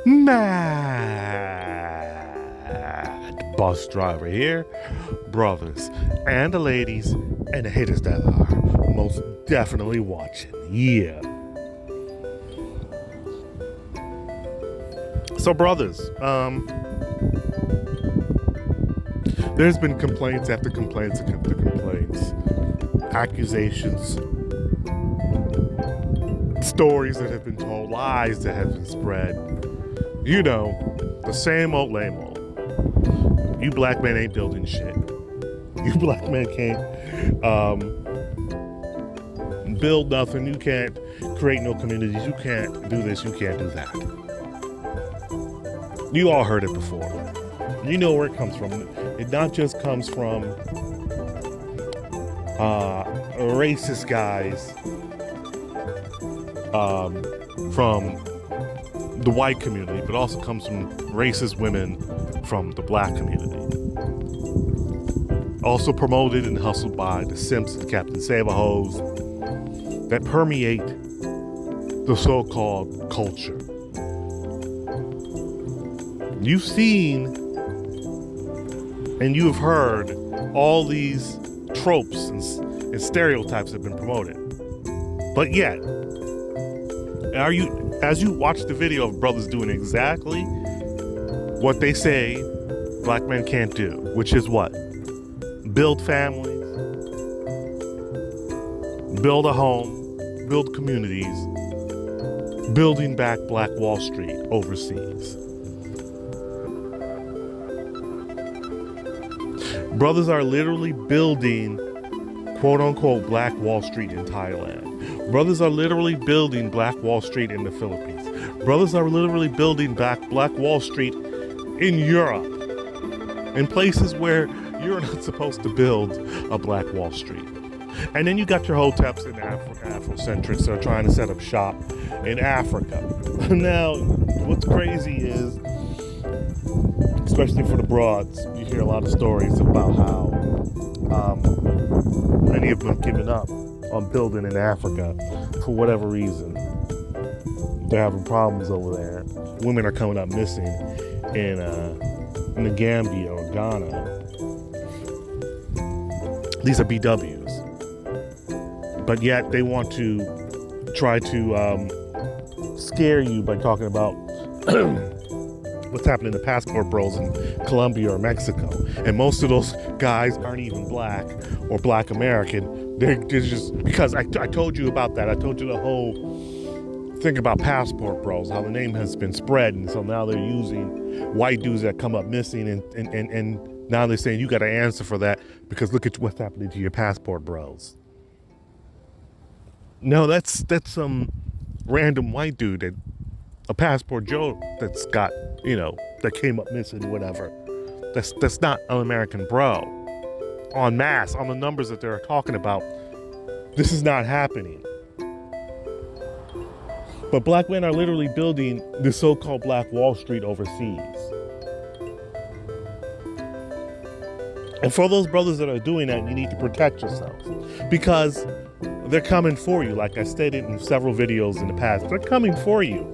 mad bus driver here, brothers and the ladies and the haters that are most definitely watching. Yeah. So brothers, there's been complaints after complaints after complaints, accusations, stories that have been told, lies that have been spread. You know, the same old lame old. You black men ain't building shit. You black men can't build nothing. You can't create no communities. You can't do this. You can't do that. You all heard it before. You know where it comes from. It not just comes from racist guys from the white community, but also comes from racist women from the black community. Also promoted and hustled by the simps and Captain Save-A-Hoes that permeate the so-called culture. You've seen and you've heard all these tropes and stereotypes that have been promoted. But yet, as you watch the video of brothers doing exactly what they say black men can't do, which is what? Build families, build a home, build communities, building back Black Wall Street overseas. Brothers are literally building, quote unquote, Black Wall Street in Thailand. Brothers are literally building Black Wall Street in the Philippines. Brothers are literally building back Black Wall Street in Europe, in places where you're not supposed to build a Black Wall Street. And then you got your hoteps and Afrocentrics that are trying to set up shop in Africa. Now, what's crazy is, especially for the broads, you hear a lot of stories about how many of them have given up on building in Africa for whatever reason. They're having problems over there. Women are coming up missing in the Gambia or Ghana. These are BWs. But yet they want to try to scare you by talking about what's happening to passport bros in Colombia or Mexico. And most of those guys aren't even black or black American. They're just, because I told you about that. I told you the whole thing about passport bros, how the name has been spread. And so now they're using white dudes that come up missing and now they're saying you got to answer for that because look at what's happening to your passport bros. No, that's some random white dude that a passport Joe that's got, that came up missing, whatever. That's not an American bro. En masse, on the numbers that they're talking about, this is not happening. But black men are literally building the so-called Black Wall Street overseas. And for those brothers that are doing that, you need to protect yourselves because they're coming for you. Like I stated in several videos in the past, they're coming for you.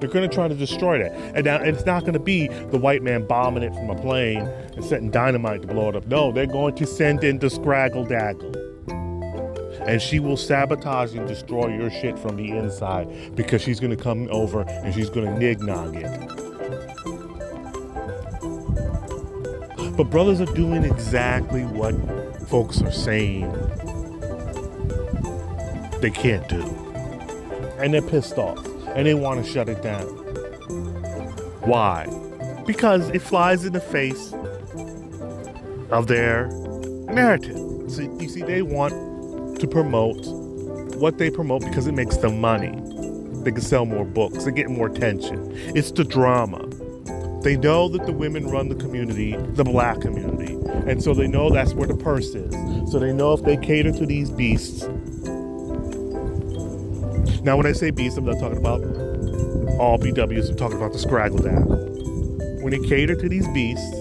They're going to try to destroy that. And now it's not going to be the white man bombing it from a plane and setting dynamite to blow it up. No, they're going to send in the Scraggle Daggle. And she will sabotage and destroy your shit from the inside because she's going to come over and she's going to nig-nog it. But brothers are doing exactly what folks are saying they can't do. And they're pissed off. And they want to shut it down. Why? Because it flies in the face of their narrative. So you see, they want to promote what they promote because it makes them money. They can sell more books. They get more attention. It's the drama. They know that the women run the community, the black community. And so they know that's where the purse is. So they know if they cater to these beasts. Now, when I say beasts, I'm not talking about all BWs. I'm talking about the Scraggle Daggle. When they cater to these beasts,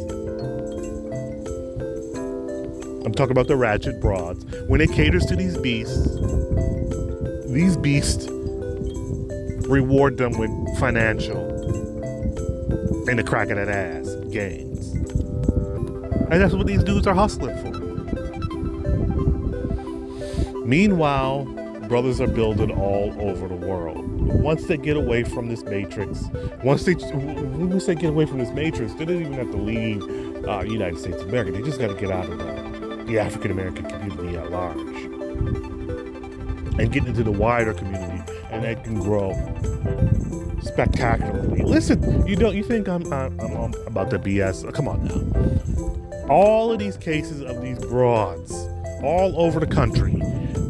I'm talking about the ratchet broads. When it caters to these beasts reward them with financial and the crack of that ass gains. And that's what these dudes are hustling for. Meanwhile, brothers are building all over the world. Once they get away from this matrix, when we say get away from this matrix, they don't even have to leave United States of America. They just got to get out of the African American community at large and get into the wider community, and that can grow spectacularly. Listen, you think I'm about the BS? Come on now. All of these cases of these broads all over the country,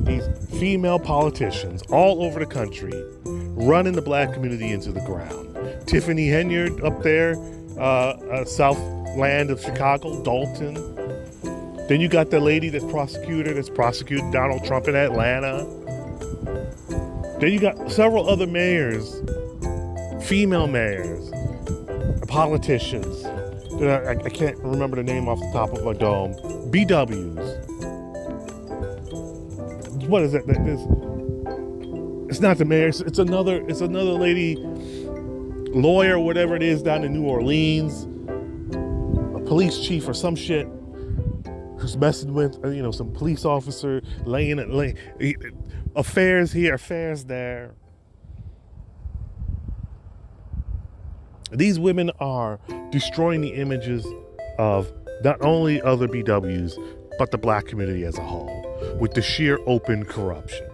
these female politicians all over the country, running the black community into the ground. Tiffany Henyard up there, Southland of Chicago, Dalton. Then you got the lady that's prosecuting Donald Trump in Atlanta. Then you got several other mayors, female mayors, politicians. I can't remember the name off the top of my dome. BWs. What is it? It's not the mayor. It's another lady, lawyer, whatever it is, down in New Orleans, a police chief or some shit, who's messing with some police officer, laying affairs here, affairs there. These women are destroying the images of not only other BWs, but the black community as a whole, with the sheer open corruption.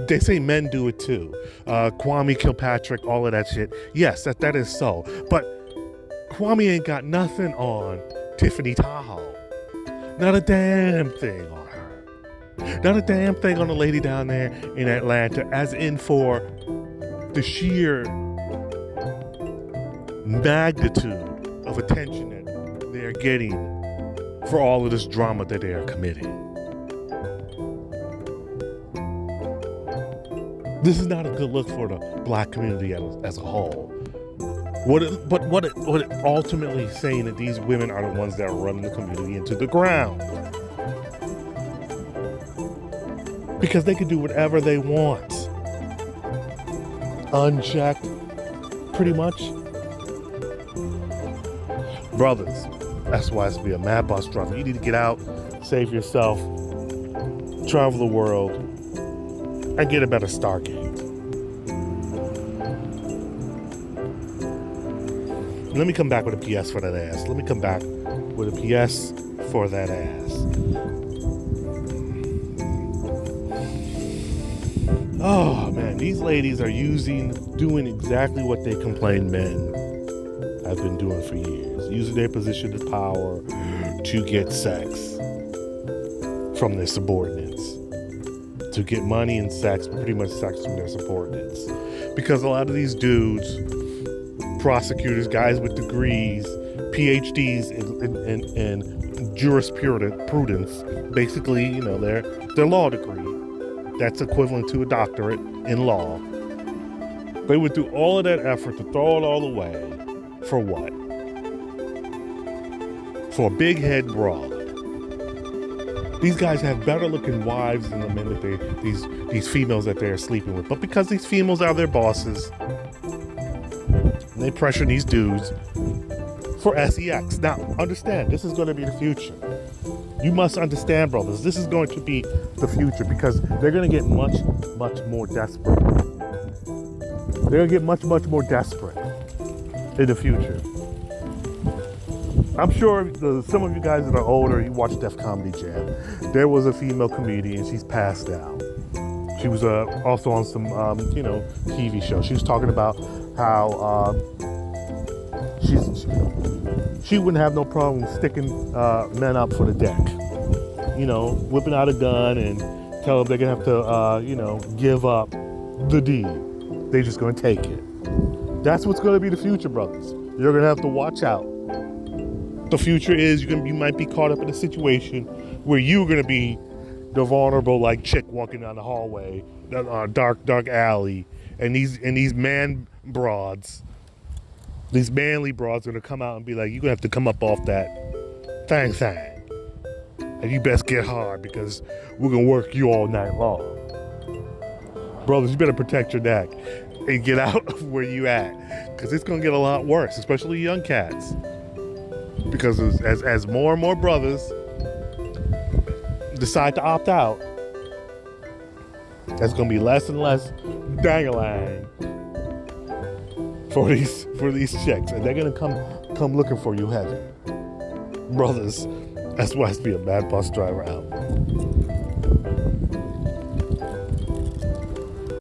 They say men do it too. Kwame Kilpatrick, all of that shit. Yes, that is so. But Kwame ain't got nothing on Tiffany Tahoe. Not a damn thing on her. Not a damn thing on the lady down there in Atlanta, as in for the sheer magnitude of attention that they are getting for all of this drama that they are committing. This is not a good look for the black community as a whole. What it ultimately is saying that these women are the ones that are running the community into the ground. Because they can do whatever they want. Unchecked, pretty much. Brothers, SYSBM, mad bus driver. You need to get out, save yourself, travel the world, and get a better Stargate. Let me come back with a PS for that ass. Let me come back with a PS for that ass. Oh man, these ladies are doing exactly what they complain men have been doing for years. Using their position of power to get sex from their subordinates. To get money and sex, pretty much sex from their subordinates. Because a lot of these dudes, prosecutors, guys with degrees, PhDs in jurisprudence, basically, their law degree. That's equivalent to a doctorate in law. They would do all of that effort to throw it all away. For what? For a big head broad. These guys have better looking wives than the men that these females that they're sleeping with. But because these females are their bosses, they pressure these dudes for sex. Now, understand, this is going to be the future. You must understand, brothers, this is going to be the future because they're going to get much, much more desperate. They're going to get much, much more desperate in the future. I'm sure some of you guys that are older, you watch Def Comedy Jam. There was a female comedian, she's passed out. She was also on some, TV show. She was talking about how she wouldn't have no problem sticking men up for the deck. Whipping out a gun and tell them they're going to have to, give up the deed. They're just going to take it. That's what's going to be the future, brothers. You're going to have to watch out. The future is you might be caught up in a situation where you're going to be the vulnerable chick walking down the hallway, dark alley, and these man broads, these manly broads are going to come out and be like, you're going to have to come up off that thing, and you best get hard because we're going to work you all night long. Brothers, you better protect your neck and get out of where you at, because it's gonna get a lot worse, especially young cats. Because as more and more brothers decide to opt out, there's gonna be less and less dang-a-lang for these chicks, and they're gonna come looking for you heavy. Brothers, that's why it's be a bad bus driver out.